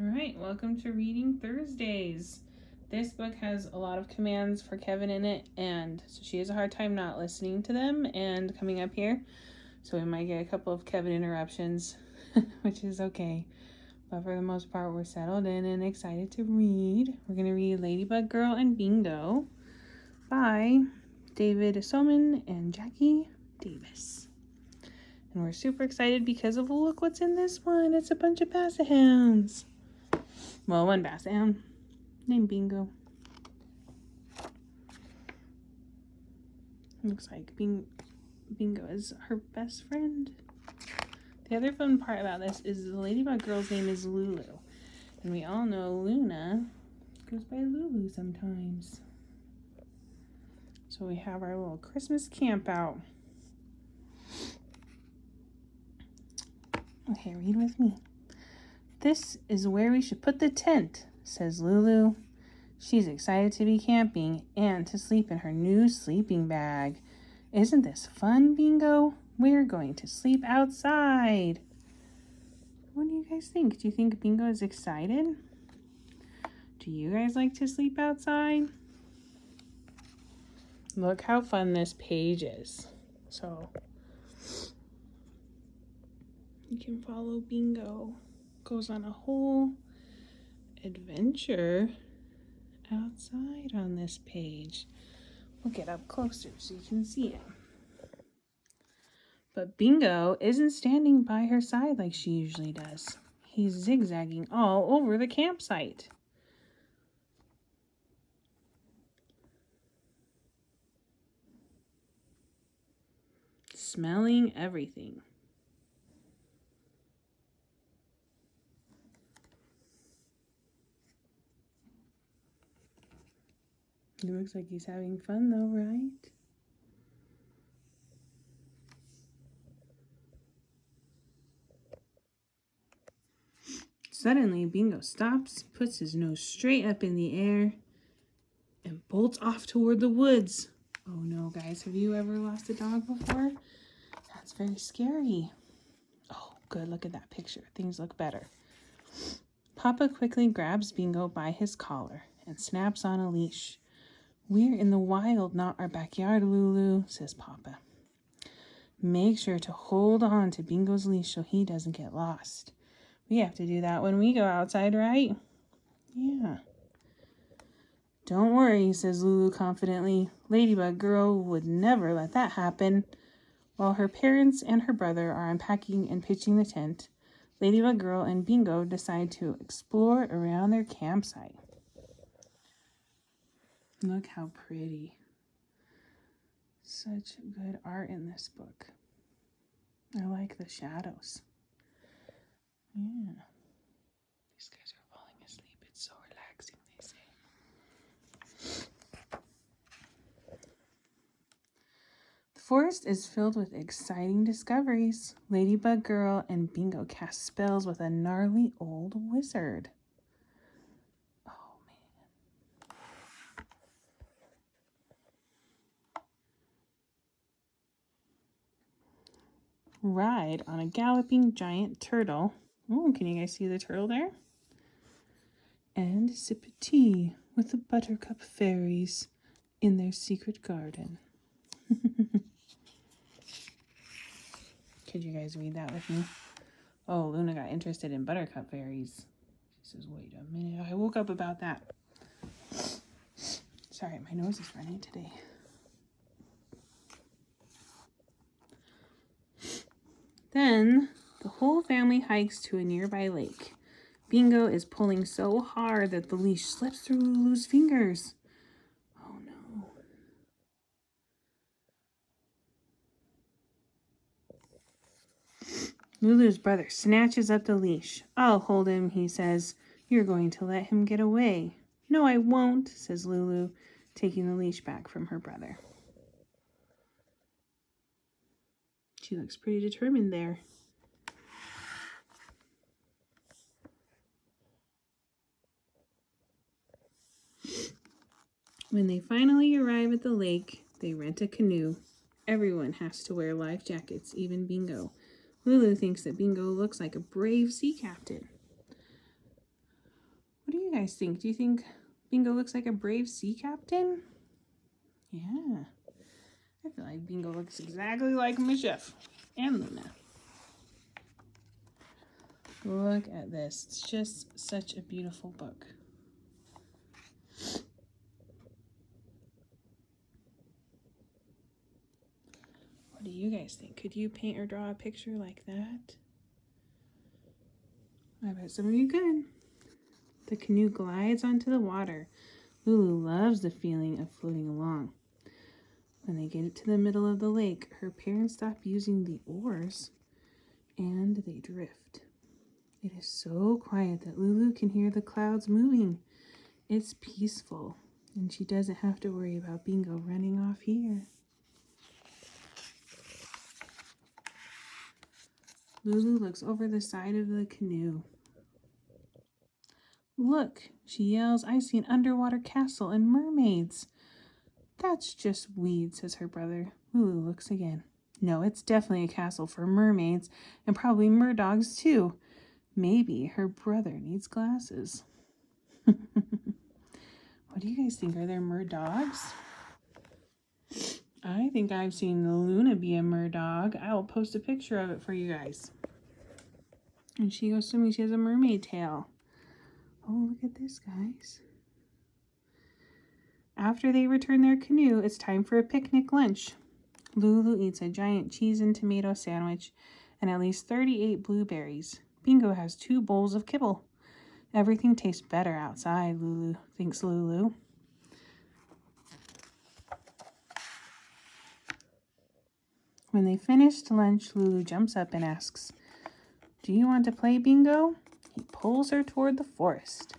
All right, welcome to Reading Thursdays. This book has a lot of commands for Kevin in it, and so she has a hard time not listening to them and coming up here. So we might get a couple of Kevin interruptions, which is okay. But for the most part, we're settled in and excited to read. We're going to read Ladybug Girl and Bingo by David Soman and Jackie Davis. And we're super excited because of, look what's in this one. It's a bunch of Basset Hounds. Well, one Basset Hound named Bingo. Looks like Bingo is her best friend. The other fun part about this is the Ladybug Girl's name is Lulu. And we all know Luna goes by Lulu sometimes. So we have our little Christmas camp out. Okay, read with me. This is where we should put the tent, says Lulu. She's excited to be camping and to sleep in her new sleeping bag. Isn't this fun, Bingo? We're going to sleep outside. What do you guys think? Do you think Bingo is excited? Do you guys like to sleep outside? Look how fun this page is. So you can follow Bingo. Goes on a whole adventure outside on this page. We'll get up closer so you can see it. But Bingo isn't standing by her side like she usually does. He's zigzagging all over the campsite. Smelling everything. He looks like he's having fun though, right? Suddenly, Bingo stops, puts his nose straight up in the air, and bolts off toward the woods. Oh no, guys, have you ever lost a dog before? That's very scary. Oh, good, look at that picture. Things look better. Papa quickly grabs Bingo by his collar and snaps on a leash. We're in the wild, not our backyard, Lulu, says Papa. Make sure to hold on to Bingo's leash so he doesn't get lost. We have to do that when we go outside, right? Yeah. Don't worry, says Lulu confidently. Ladybug Girl would never let that happen. While her parents and her brother are unpacking and pitching the tent, Ladybug Girl and Bingo decide to explore around their campsite. Look how pretty. Such good art in this book. I like the shadows. Yeah. These guys are falling asleep. It's so relaxing, they say. The forest is filled with exciting discoveries. Ladybug Girl and Bingo cast spells with a gnarly old wizard. Oh, man. Ride on a galloping giant turtle. Oh, can you guys see the turtle there? And sip a tea with the buttercup fairies in their secret garden. Could you guys read that with me? Oh, Luna got interested in buttercup fairies. She says, wait a minute. I woke up about that. Sorry, my nose is running today. Then the whole family hikes to a nearby lake. Bingo is pulling so hard that the leash slips through Lulu's fingers. Oh no. Lulu's brother snatches up the leash. I'll hold him, he says. You're going to let him get away. No, I won't, says Lulu, taking the leash back from her brother. She looks pretty determined there. When they finally arrive at the lake, they rent a canoe. Everyone has to wear life jackets, even Bingo. Lulu thinks that Bingo looks like a brave sea captain. guys think? Do you think Bingo looks like a brave sea captain? Yeah. I feel like Bingo looks exactly like Mischief and Luna. Look at this. It's just such a beautiful book. What do you guys think? Could you paint or draw a picture like that? I bet some of you could. The canoe glides onto the water. Lulu loves the feeling of floating along. When they get to the middle of the lake, her parents stop using the oars and they drift. It is so quiet that Lulu can hear the clouds moving. It's peaceful, and she doesn't have to worry about Bingo running off here. Lulu looks over the side of the canoe. Look, she yells, I see an underwater castle and mermaids. That's just weed, says her brother. Lulu looks again. No, it's definitely a castle for mermaids and probably merdogs too. Maybe her brother needs glasses. What do you guys think? Are there merdogs? I think I've seen Luna be a merdog. I will post a picture of it for you guys. And she goes swimming. She has a mermaid tail. Oh, look at this, guys. After they return their canoe, it's time for a picnic lunch. Lulu eats a giant cheese and tomato sandwich and at least 38 blueberries. Bingo has 2 bowls of kibble. Everything tastes better outside, thinks Lulu. When they finished lunch, Lulu jumps up and asks, do you want to play, Bingo? He pulls her toward the forest.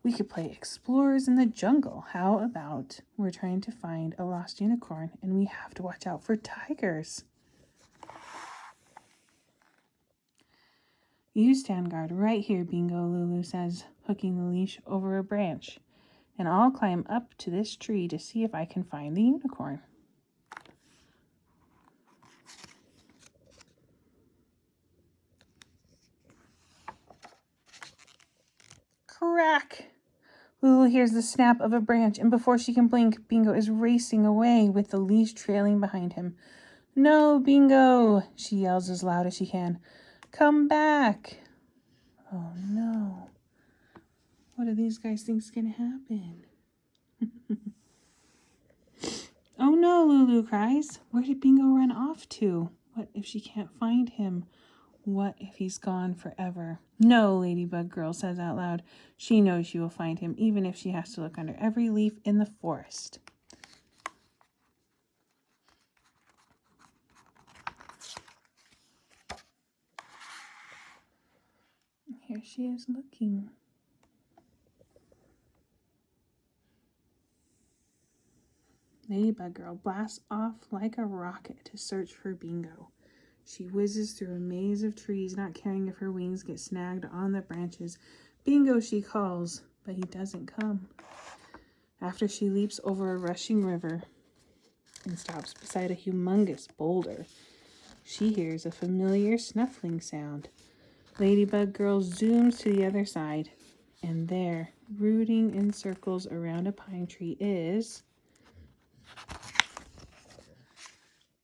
We could play explorers in the jungle. How about we're trying to find a lost unicorn and we have to watch out for tigers? You stand guard right here, Bingo, Lulu says, hooking the leash over a branch. And I'll climb up to this tree to see if I can find the unicorn. Crack! Lulu hears the snap of a branch, and before she can blink, Bingo is racing away with the leash trailing behind him. No, Bingo, she yells as loud as she can. Come back! Oh no. What do these guys think is going to happen? Oh no, Lulu cries. Where did Bingo run off to? What if she can't find him? What if he's gone forever? No, Ladybug Girl says out loud. She knows she will find him, even if she has to look under every leaf in the forest. Here she is looking. Ladybug Girl blasts off like a rocket to search for Bingo. She whizzes through a maze of trees, not caring if her wings get snagged on the branches. Bingo, she calls, but he doesn't come. After she leaps over a rushing river and stops beside a humongous boulder, she hears a familiar snuffling sound. Ladybug Girl zooms to the other side, and there, rooting in circles around a pine tree, is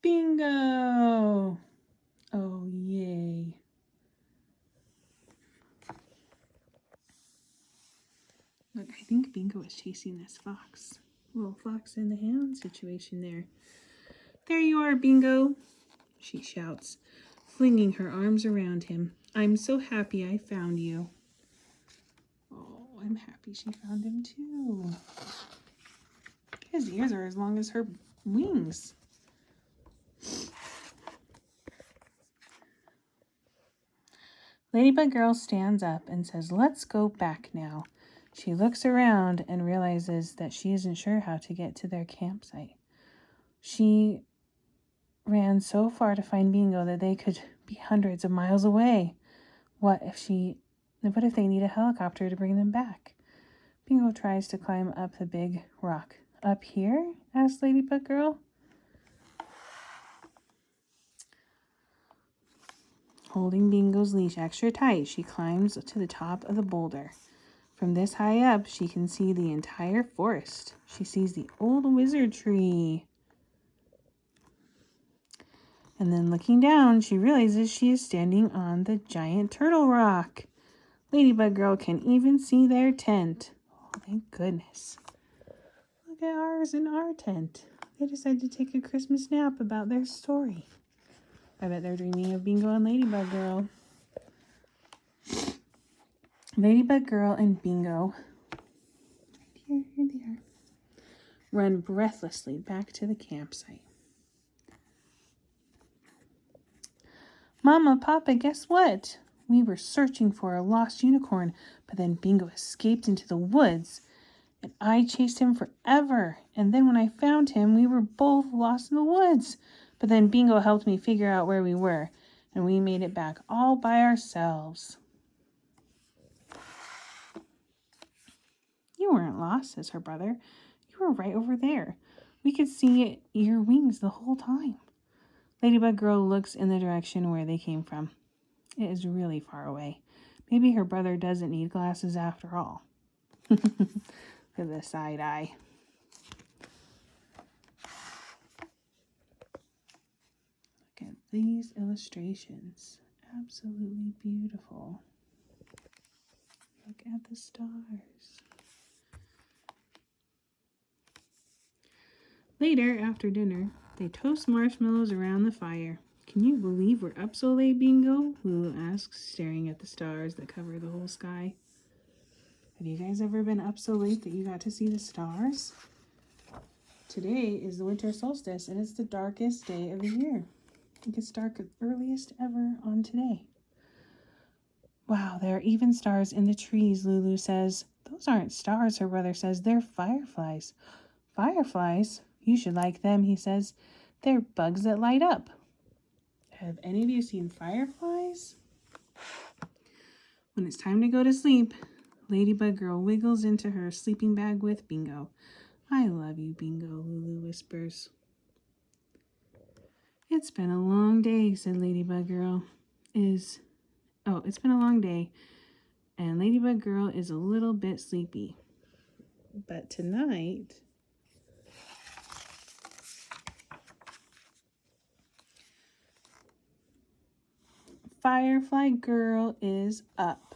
Bingo! Oh, yay. Look, I think Bingo is chasing this fox. Little fox and the hound situation there. There you are, Bingo, she shouts, flinging her arms around him. I'm so happy I found you. Oh, I'm happy she found him too. His ears are as long as her wings. Ladybug Girl stands up and says, let's go back now. She looks around and realizes that she isn't sure how to get to their campsite. She ran so far to find Bingo that they could be hundreds of miles away. What if they need a helicopter to bring them back? Bingo tries to climb up the big rock. Up here? Asked Ladybug Girl. Holding Bingo's leash extra tight, she climbs to the top of the boulder. From this high up, she can see the entire forest. She sees the old wizard tree. And then looking down, she realizes she is standing on the giant turtle rock. Ladybug Girl can even see their tent. Oh, thank goodness. Look at ours and our tent. They decided to take a Christmas nap about their story. I bet they're dreaming of Bingo and Ladybug Girl. Ladybug Girl and Bingo, here they are, run breathlessly back to the campsite. Mama, Papa, guess what? We were searching for a lost unicorn, but then Bingo escaped into the woods, and I chased him forever. And then when I found him, we were both lost in the woods. But then Bingo helped me figure out where we were, and we made it back all by ourselves. You weren't lost, says her brother. You were right over there. We could see your wings the whole time. Ladybug Girl looks in the direction where they came from. It is really far away. Maybe her brother doesn't need glasses after all. Look at the side eye. Look at these illustrations. Absolutely beautiful. Look at the stars. Later, after dinner, they toast marshmallows around the fire. Can you believe we're up so late, Bingo? Lulu asks, staring at the stars that cover the whole sky. Have you guys ever been up so late that you got to see the stars? Today is the winter solstice, and it's the darkest day of the year. It gets dark earliest ever on today. Wow, there are even stars in the trees, Lulu says. Those aren't stars, her brother says. They're fireflies. Fireflies? You should like them, he says. They're bugs that light up. Have any of you seen fireflies? When it's time to go to sleep, Ladybug Girl wiggles into her sleeping bag with Bingo. I love you, Bingo, Lulu whispers. It's been a long day, said Ladybug Girl. It's been a long day, and Ladybug Girl is a little bit sleepy. But tonight, Firefly Girl is up.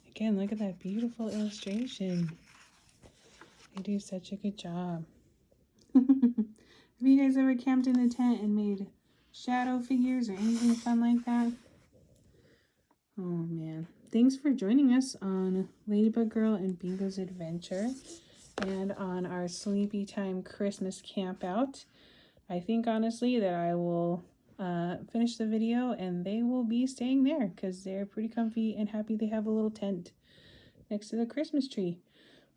Again, look at that beautiful illustration. They do such a good job. Have you guys ever camped in a tent and made shadow figures or anything fun like that? Oh man. Thanks for joining us on Ladybug Girl and Bingo's adventure and on our Sleepy Time Christmas camp out. I think honestly that I will finish the video and they will be staying there because they're pretty comfy and happy they have a little tent next to the Christmas tree.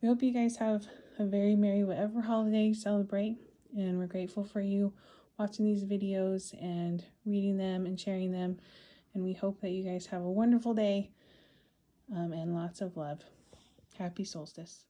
We hope you guys have a very merry whatever holiday you celebrate, and we're grateful for you watching these videos and reading them and sharing them, and we hope that you guys have a wonderful day and lots of love. Happy solstice.